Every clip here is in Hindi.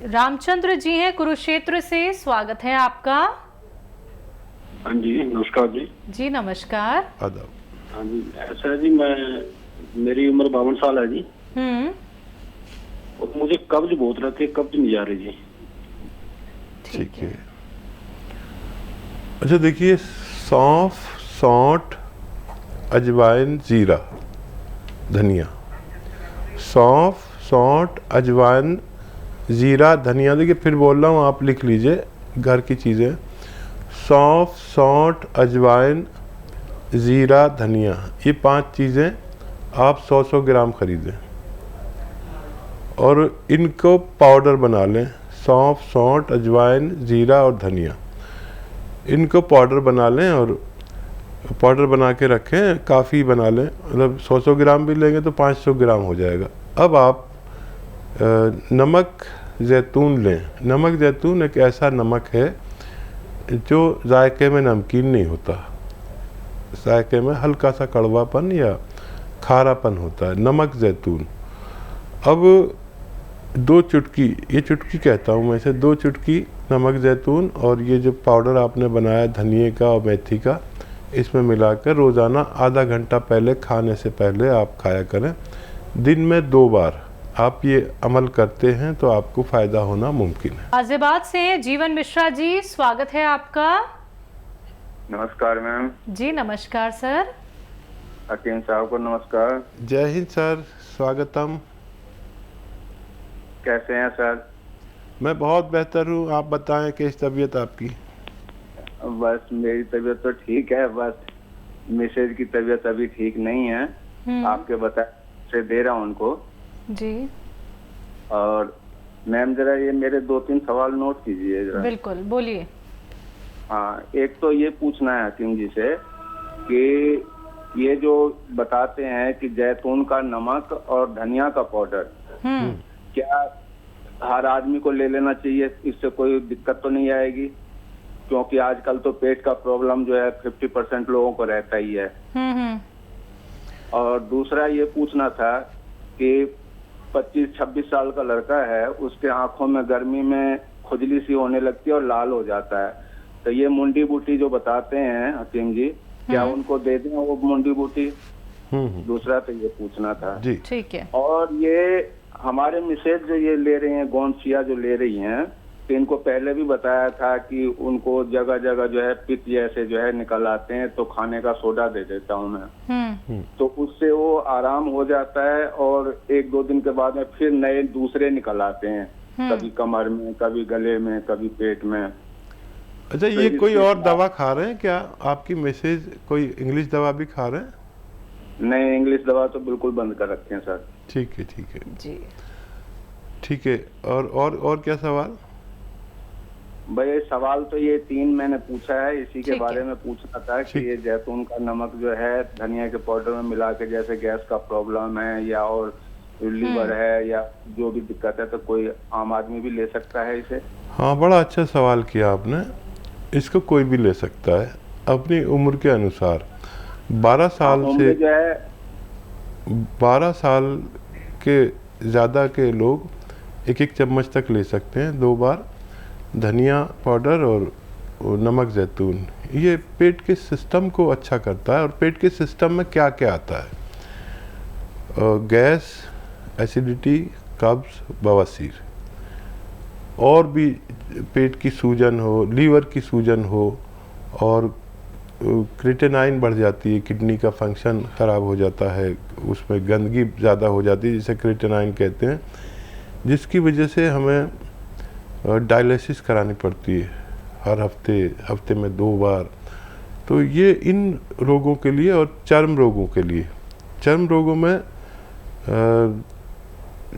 रामचंद्र जी हैं कुरुक्षेत्र से, स्वागत है आपका। हाँ जी, नमस्कार जी। जी नमस्कार। आदाब। हाँ जी, ऐसा है जी, मेरी उम्र 52 साल है जी। और मुझे कब्ज बहुत रहती है, कब्ज नहीं जा रही जी। ठीक है। अच्छा देखिए, सौंफ, सौंठ, अजवाइन, जीरा, धनिया। सौंफ, सौंठ, अजवाइन, जीरा, धनिया। देखिए फिर बोल रहा हूँ, आप लिख लीजिए घर की चीज़ें। सौंफ, सौंठ, अजवाइन, ज़ीरा, धनिया, ये 5 चीज़ें आप 100-100 ग्राम खरीदें और इनको पाउडर बना लें। सौंफ, सौंठ, अजवाइन, ज़ीरा और धनिया, इनको पाउडर बना लें और पाउडर बना के रखें। काफ़ी बना लें, मतलब 100-100 ग्राम भी लेंगे तो 500 ग्राम हो जाएगा। अब आप नमक जैतून लें। नमक जैतून एक ऐसा नमक है जो जायके में नमकीन नहीं होता, जायके में हल्का सा कड़वापन या खारापन होता है, नमक जैतून। अब 2 चुटकी, ये चुटकी कहता हूँ मैं इसे, 2 चुटकी नमक जैतून और ये जो पाउडर आपने बनाया धनिए का और मेथी का, इसमें मिलाकर रोज़ाना आधा घंटा पहले खाने से पहले आप खाया करें। दिन में 2 बार आप ये अमल करते हैं तो आपको फ़ायदा होना मुमकिन है। गाजियाबाद से जीवन मिश्रा जी, स्वागत है आपका। नमस्कार मैम। जी नमस्कार सर। हकीम साहब को नमस्कार। जय हिंद सर, स्वागतम। कैसे हैं सर? मैं बहुत बेहतर हूँ, आप बताएं कैसी तबीयत आपकी? बस मेरी तबीयत तो ठीक है, बस मिसेज की तबीयत अभी ठीक नहीं है। आपके बताए से दे रहा हूँ उनको जी। और मैम जरा ये मेरे 2-3 सवाल नोट कीजिए जरा। बिल्कुल, बोलिए। हाँ, एक तो ये पूछना है हकीम जी से कि ये जो बताते हैं कि जैतून का नमक और धनिया का पाउडर, क्या हर आदमी को ले लेना चाहिए? इससे कोई दिक्कत तो नहीं आएगी? क्योंकि आजकल तो पेट का प्रॉब्लम जो है 50% लोगों को रहता ही है। और दूसरा ये पूछना था कि 25-26 साल का लड़का है, उसके आंखों में गर्मी में खुजली सी होने लगती है और लाल हो जाता है। तो ये मुंडी बूटी जो बताते हैं हकीम जी, क्या उनको दे दें वो मुंडी बूटी? दूसरा तो ये पूछना था जी। ठीक है। और ये हमारे मिसेज जो ये ले रही हैं, गोंसिया जो ले रही हैं, तो इनको पहले भी बताया था कि उनको जगह जगह जो है पित्त जैसे जो है निकल आते हैं, तो खाने का सोडा दे देता हूँ मैं, तो उससे वो आराम हो जाता है और 1-2 दिन के बाद में फिर नए दूसरे निकल आते हैं, कभी कमर में, कभी गले में, कभी पेट में। अच्छा, ये कोई और दवा खा रहे हैं क्या आपकी मिसेज? कोई इंग्लिश दवा भी खा रहे हैं? नहीं, इंग्लिश दवा तो बिल्कुल बंद कर रखे हैं सर। ठीक है, ठीक है जी, ठीक है। और क्या सवाल? भाई सवाल तो ये 3 मैंने पूछा है, इसी के ठीक बारे है। में पूछना था कि ये जैतून का नमक जो है धनिया के पाउडर में मिला के, जैसे गैस का प्रॉब्लम है या और लीवर है या जो भी दिक्कत है, तो कोई आम आदमी भी ले सकता है इसे? हाँ, बड़ा अच्छा सवाल किया आपने। इसको कोई भी ले सकता है अपनी उम्र के अनुसार। 12 साल से जो है 12 साल के ज़्यादा के लोग 1-1 चम्मच तक ले सकते हैं 2 बार। धनिया पाउडर और नमक जैतून, ये पेट के सिस्टम को अच्छा करता है। और पेट के सिस्टम में क्या क्या आता है? गैस, एसिडिटी, कब्ज, बवासीर, और भी पेट की सूजन हो, लीवर की सूजन हो, और क्रिएटिनाइन बढ़ जाती है, किडनी का फंक्शन ख़राब हो जाता है, उसमें गंदगी ज़्यादा हो जाती है जिसे क्रिएटिनाइन कहते हैं, जिसकी वजह से हमें डायलिसिस करानी पड़ती है हर हफ्ते में 2 बार। तो ये इन रोगों के लिए और चर्म रोगों के लिए, चर्म रोगों में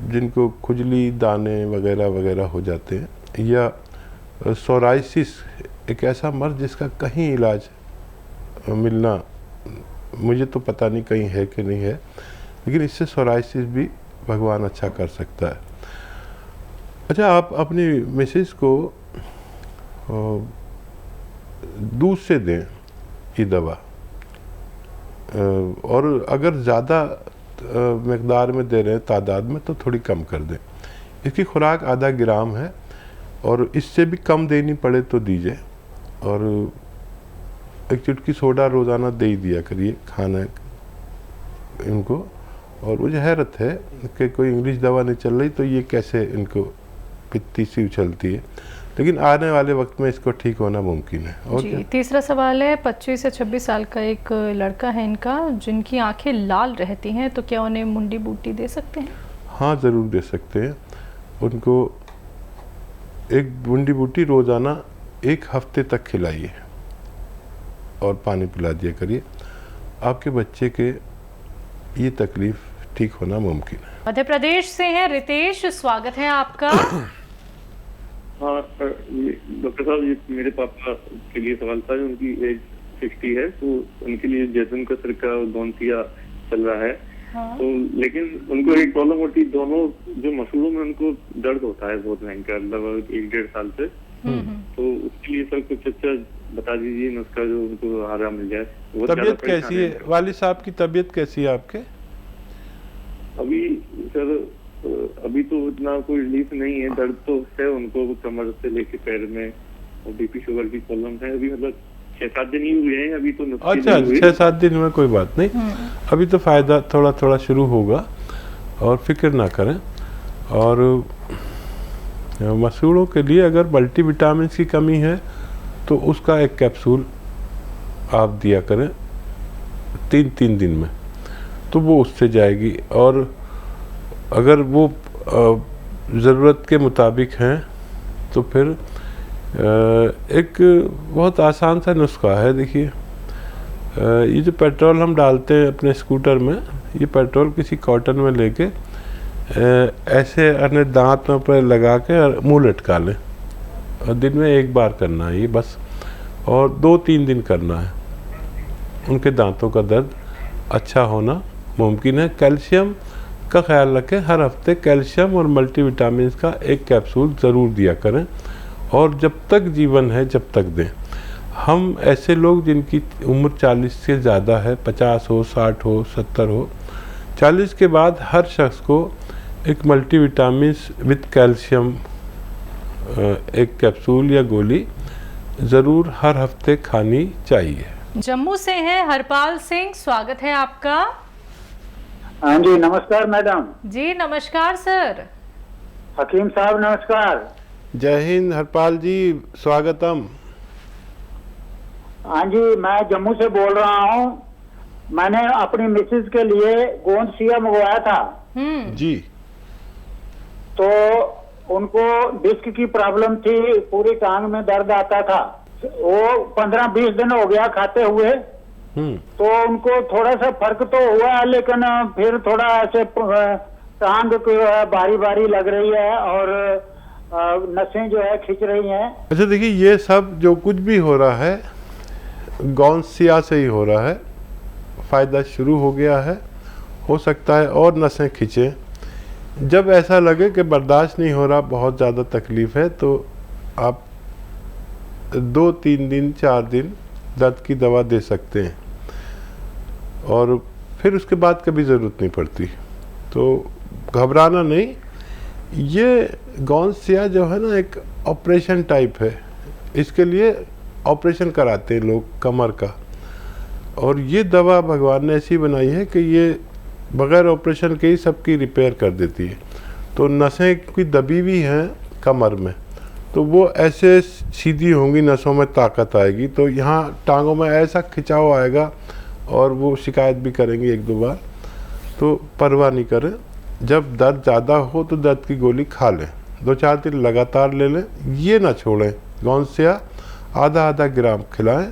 जिनको खुजली, दाने वगैरह वगैरह हो जाते हैं, या सोराइसिस, एक ऐसा मर्ज जिसका कहीं इलाज मिलना, मुझे तो पता नहीं कहीं है कि नहीं है, लेकिन इससे सोराइसिस भी भगवान अच्छा कर सकता है। अच्छा, आप अपनी मिसेज को दूध से दें ये दवा, और अगर ज़्यादा मकदार में दे रहे हैं, तादाद में, तो थोड़ी कम कर दें। इसकी खुराक आधा ग्राम है और इससे भी कम देनी पड़े तो दीजिए। और एक चुटकी सोडा रोज़ाना दे ही दिया करिए खाना इनको। और मुझे हैरत है कि कोई इंग्लिश दवा नहीं चल रही तो ये कैसे इनको पित्ती सी उछलती है, लेकिन आने वाले वक्त में इसको ठीक होना मुमकिन है। और जी, क्या? तीसरा सवाल है, 25 से 26 साल का एक लड़का है इनका, जिनकी आंखें लाल रहती हैं, तो क्या उन्हें मुंडी बूटी दे सकते हैं? हाँ, ज़रूर दे सकते हैं। उनको एक बूंदी बूटी रोज़ाना 1 हफ्ते तक खिलाइए और पानी पिला दिया करिए। आपके बच्चे के ये तकलीफ़ ठीक होना मुमकिन है। मध्य प्रदेश से हैं रितेश, स्वागत है आपका। हाँ डॉक्टर साहब, ये मेरे पापा के लिए सवाल था। उनकी एज 60 है, तो उनके लिए जैतून का सिरका और गोंसिया चल रहा है। हाँ। तो लेकिन उनको एक प्रॉब्लम होती है, दोनों जो मसूड़ों में उनको दर्द होता है बहुत भयंकर, लगभग 1-1.5 साल से। तो उसके लिए सर कुछ अच्छा बता दीजिए नुस्खा जो उनको आराम मिल जाए। तबीयत कैसी है वालिद साहब की? तबीयत कैसी है आपके? अभी सर अभी तो इतना कोई रिलीफ नहीं है, दर्द तो है उनको कमर से लेके पैर में, और बीपी शुगर की प्रॉब्लम है। अभी मतलब 6-7 दिन ही हुए हैं अभी तो। अच्छा, 6-7 दिन में कोई बात नहीं, अभी तो फ़ायदा थोड़ा थोड़ा शुरू होगा और फिक्र ना करें। और मसूड़ों के लिए अगर मल्टीविटामिन की कमी है तो उसका एक कैप्सूल आप दिया करें 3-3 दिन में, तो वो उससे जाएगी। और अगर वो ज़रूरत के मुताबिक हैं तो फिर एक बहुत आसान सा नुस्खा है। देखिए, ये जो पेट्रोल हम डालते हैं अपने स्कूटर में, ये पेट्रोल किसी कॉटन में लेके ऐसे अपने दांत में पर लगा के और मुँह लटका लें, और दिन में 1 बार करना है ये बस, और 2-3 दिन करना है। उनके दांतों का दर्द अच्छा होना मुमकिन है। कैल्शियम का ख्याल रखें, हर हफ्ते कैल्शियम और मल्टीविटामिन का 1 कैप्सूल ज़रूर दिया करें, और जब तक जीवन है जब तक दें। हम ऐसे लोग जिनकी उम्र 40 से ज़्यादा है, 50 हो, 60 हो, 70 हो, 40 के बाद हर शख्स को एक मल्टीविटामिन विद कैल्शियम 1 कैप्सूल या गोली ज़रूर हर हफ्ते खानी चाहिए। जम्मू से हैं हरपाल सिंह, स्वागत है आपका। हाँ जी, नमस्कार मैडम। जी नमस्कार सर। हकीम साहब नमस्कार। जय हिंद हरपाल जी, स्वागतम। हाँ जी, मैं जम्मू से बोल रहा हूँ। मैंने अपनी मिसेज के लिए गोंसिया मंगवाया था जी। तो उनको डिस्क की प्रॉब्लम थी, पूरी टांग में दर्द आता था। वो 15-20 दिन हो गया खाते हुए, तो उनको थोड़ा सा फर्क तो हुआ, लेकिन फिर थोड़ा ऐसे टांग बारी बारी लग रही है और नसें जो है खिंच रही हैं। अच्छा देखिए, ये सब जो कुछ भी हो रहा है गोंसिया से ही हो रहा है। फ़ायदा शुरू हो गया है, हो सकता है और नसें खिंचे। जब ऐसा लगे कि बर्दाश्त नहीं हो रहा, बहुत ज़्यादा तकलीफ़ है, तो आप 2-3 दिन 4 दिन दर्द की दवा दे सकते हैं, और फिर उसके बाद कभी ज़रूरत नहीं पड़ती। तो घबराना नहीं। ये गोंसिया जो है ना, एक ऑपरेशन टाइप है। इसके लिए ऑपरेशन कराते हैं लोग कमर का, और ये दवा भगवान ने ऐसी बनाई है कि ये बग़ैर ऑपरेशन के ही सबकी रिपेयर कर देती है। तो नसें की दबी हुई हैं कमर में, तो वो ऐसे सीधी होंगी, नसों में ताकत आएगी, तो यहाँ टांगों में ऐसा खिंचाव आएगा, और वो शिकायत भी करेंगे 1-2 बार। तो परवाह नहीं करें, जब दर्द ज़्यादा हो तो दर्द की गोली खा लें, 2-4 दिन लगातार ले लें, ये ना छोड़ें। गोंसिया आधा ग्राम खिलाएं।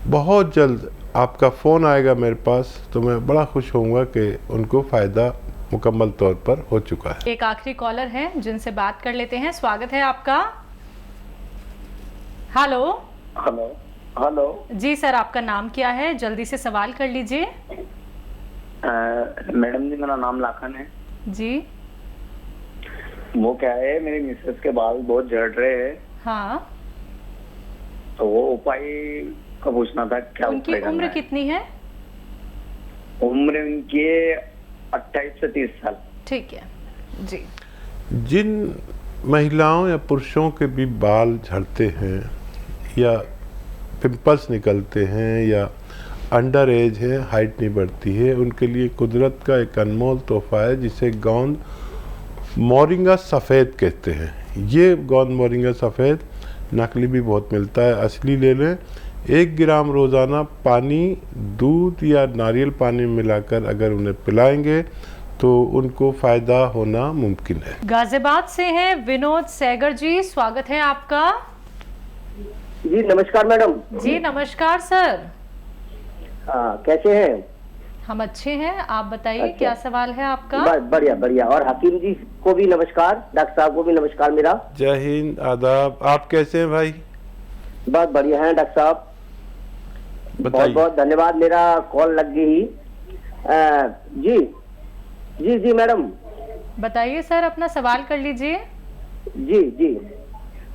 बहुत जल्द आपका फ़ोन आएगा मेरे पास, तो मैं बड़ा खुश होऊंगा कि उनको फ़ायदा मुकम्मल तौर पर हो चुका है। एक आखिरी कॉलर है जिनसे बात कर लेते हैं, स्वागत है आपका। हेलो। हेलो हेलो जी सर, आपका नाम क्या है? जल्दी से सवाल कर लीजिए। मैडम जी, मेरा नाम लाखन है जी। वो क्या है, मेरी मिसेस के बाल बहुत झड़ रहे हैं। हाँ। तो वो उपाय का पूछना था, क्या उनकी उम्र कितनी है? उम्र उनकी 28 से 30 साल। ठीक है जी। जिन महिलाओं या पुरुषों के भी बाल झड़ते हैं या पिंपल्स निकलते हैं या अंडर एज है, हाइट नहीं बढ़ती है, उनके लिए कुदरत का एक अनमोल तोहफा है जिसे गोंद मोरिंगा सफ़ेद कहते हैं। ये गोंद मोरिंगा सफ़ेद नकली भी बहुत मिलता है, असली ले लें। 1 ग्राम रोज़ाना पानी, दूध या नारियल पानी में मिलाकर अगर उन्हें पिलाएंगे तो उनको फ़ायदा होना मुमकिन है। गाजियाबाद से हैं विनोद सैगर जी, स्वागत है आपका। जी नमस्कार मैडम। जी नमस्कार सर। कैसे हैं? हम अच्छे हैं, आप बताइए अच्छा। क्या सवाल है आपका? बढ़िया बढ़िया। और हकीम जी को भी नमस्कार, डॉक्टर साहब को भी नमस्कार मेरा। जय हिंद, आदाब। आप कैसे हैं भाई? बहुत बढ़िया हैं डॉक्टर साहब, बहुत बताइए। बहुत धन्यवाद, मेरा कॉल लग गई। जी जी जी मैडम बताइए सर, अपना सवाल कर लीजिए। जी जी,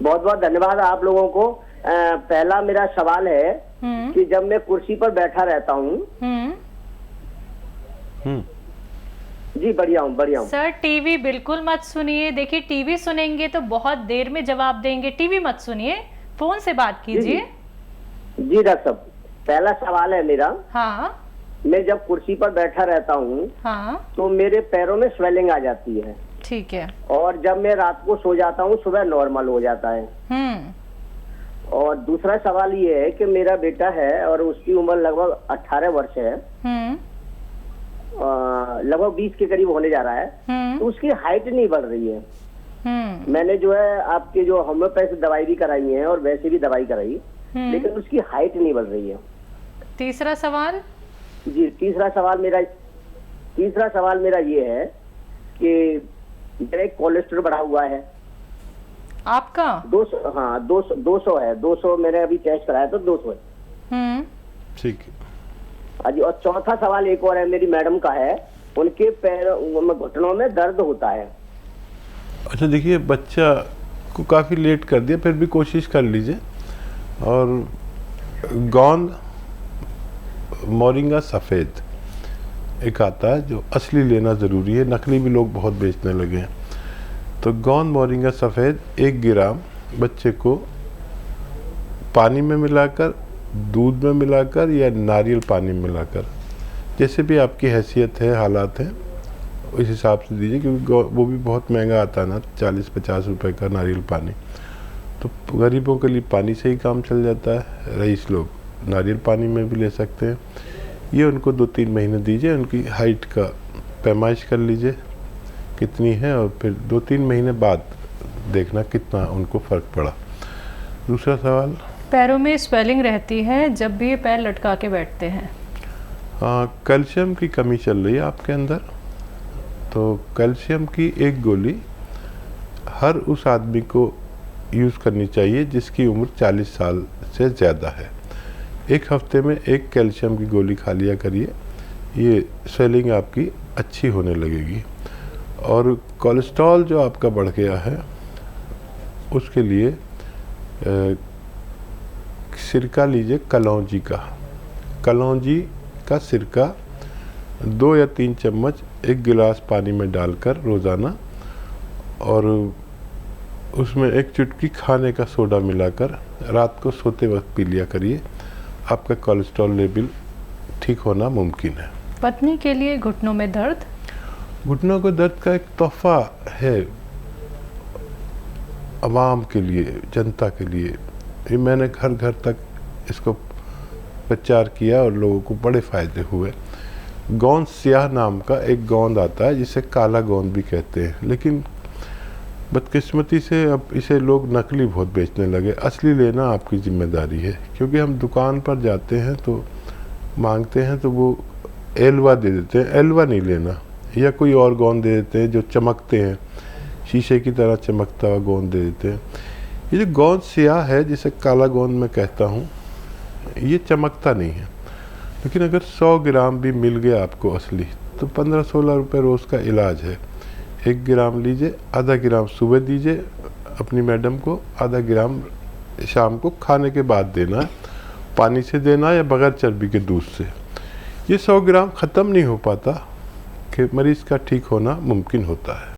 बहुत बहुत धन्यवाद आप लोगों को। पहला मेरा सवाल है कि जब मैं कुर्सी पर बैठा रहता हूँ। जी बढ़िया हूँ सर टीवी बिल्कुल मत सुनिए। देखिए टीवी सुनेंगे तो बहुत देर में जवाब देंगे, टीवी मत सुनिए, फोन से बात कीजिए। जी डॉक्टर साहब, पहला सवाल है मेरा। हाँ मैं जब कुर्सी पर बैठा रहता हूँ हाँ तो मेरे पैरों में स्वेलिंग आ जाती है, ठीक है। और जब मैं रात को सो जाता हूँ सुबह नॉर्मल हो जाता है। और दूसरा सवाल ये है कि मेरा बेटा है और उसकी उम्र लगभग 18 वर्ष है, लगभग 20 के करीब होने जा रहा है, तो उसकी हाइट नहीं बढ़ रही है। मैंने जो है आपके जो होम्योपैथी दवाई भी कराई है और वैसे भी दवाई कराई, लेकिन उसकी हाइट नहीं बढ़ रही है। तीसरा सवाल? जी तीसरा सवाल मेरा ये है कि मेरा एक कोलेस्ट्रॉल बढ़ा हुआ है। आपका 200? हाँ 200 है, 200 मैंने अभी टेस्ट कराया तो 200 है। ठीक है। हाँ जी। और चौथा सवाल एक और है, मेरी मैडम का है, उनके पैरों में घुटनों में दर्द होता है। अच्छा देखिए, बच्चा को काफ़ी लेट कर दिया, फिर भी कोशिश कर लीजिए। और गोंद मोरिंगा सफ़ेद एक आता है जो असली लेना ज़रूरी है, नकली भी लोग बहुत बेचने लगे हैं। तो गोंद मोरिंगा सफ़ेद 1 ग्राम बच्चे को पानी में मिलाकर, दूध में मिलाकर या नारियल पानी में मिलाकर, जैसे भी आपकी हैसियत है, हालात हैं, उस हिसाब से दीजिए, क्योंकि वो भी बहुत महंगा आता है ना, 40-50 रुपए का नारियल पानी। तो गरीबों के लिए पानी से ही काम चल जाता है, रईस लोग नारियल पानी में भी ले सकते हैं। ये उनको 2-3 महीने दीजिए, उनकी हाइट का पैमाइश कर लीजिए कितनी है, और फिर 2-3 महीने बाद देखना कितना उनको फ़र्क पड़ा। दूसरा सवाल? पैरों में स्वेलिंग रहती है जब भी ये पैर लटका के बैठते हैं। हाँ, कैल्शियम की कमी चल रही है आपके अंदर। तो कैल्शियम की एक गोली हर उस आदमी को यूज़ करनी चाहिए जिसकी उम्र 40 साल से ज़्यादा है। 1 हफ्ते में 1 कैल्शियम की गोली खा लिया करिए, ये स्वेलिंग आपकी अच्छी होने लगेगी। और कोलेस्ट्रॉल जो आपका बढ़ गया है उसके लिए सिरका लीजिए, कलौंजी का सिरका 2 या 3 चम्मच 1 गिलास पानी में डालकर रोज़ाना, और उसमें 1 चुटकी खाने का सोडा मिलाकर रात को सोते वक्त पी लिया करिए। आपका कोलेस्ट्रॉल लेवल ठीक होना मुमकिन है। पत्नी के लिए घुटनों में दर्द? घुटनों के दर्द का एक तोहफा है आवाम के लिए, जनता के लिए। ये मैंने घर घर तक इसको प्रचार किया और लोगों को बड़े फ़ायदे हुए। गोंद स्याह नाम का एक गोंद आता है जिसे काला गोंद भी कहते हैं, लेकिन बदकिस्मती से अब इसे लोग नकली बहुत बेचने लगे। असली लेना आपकी जिम्मेदारी है, क्योंकि हम दुकान पर जाते हैं तो मांगते हैं तो वो एलवा दे देते हैं, एलवा नहीं लेना, या कोई और गोंद दे देते हैं जो चमकते हैं, शीशे की तरह चमकता हुआ गोंद दे देते हैं। ये जो गोंद स्याह है जिसे काला गोंद मैं कहता हूँ, ये चमकता नहीं है, लेकिन अगर 100 ग्राम भी मिल गया आपको असली तो 15-16 रुपये रोज़ का इलाज है। 1 ग्राम लीजिए, आधा ग्राम सुबह दीजिए अपनी मैडम को, आधा ग्राम शाम को खाने के बाद देना है, पानी से देना या बगैर चर्बी के दूध से। ये 100 ग्राम ख़त्म नहीं हो पाता कि मरीज़ का ठीक होना मुमकिन होता है।